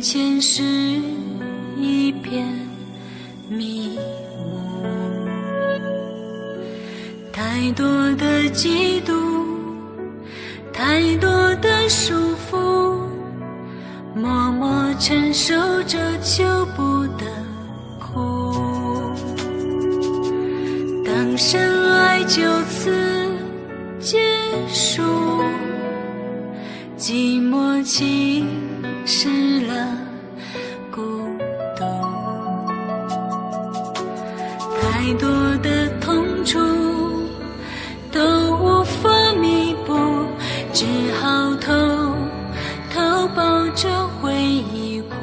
眼前是一片迷雾，太多的嫉妒，太多的束缚，默默承受着求不得苦。当深爱就此结束，寂寞侵蚀了孤独，太多的痛楚都无法弥补，只好偷偷抱着回忆哭，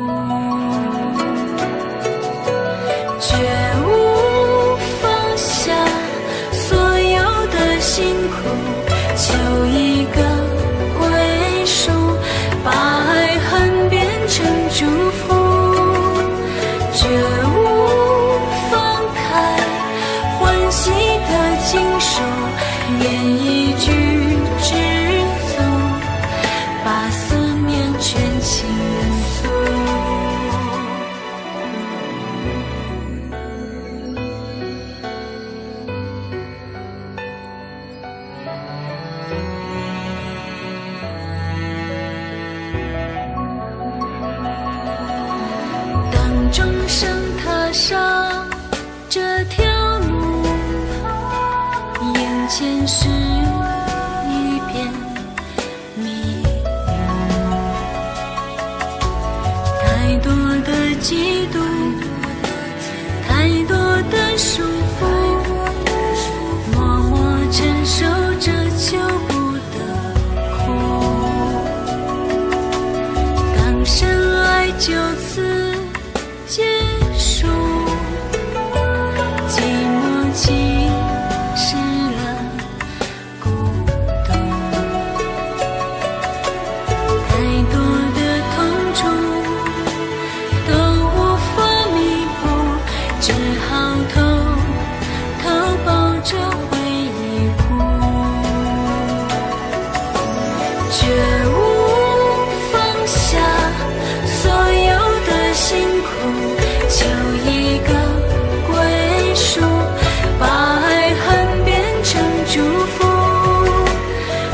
却无放下所有的辛苦，求一个归属，把爱恨变成祝福，却无放开欢喜的情书，念一句知足，把思念全倾诉。当众生踏上这条路，眼前是一片迷雾，太多的嫉妒，太多的束缚，默默承受着求不得苦。当深爱就此结束，寂寞侵蚀了孤独，太多的痛楚都无法弥补，只好偷偷抱着回忆哭，却无放下所有的辛苦，求一个归属，把爱恨变成祝福，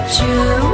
却无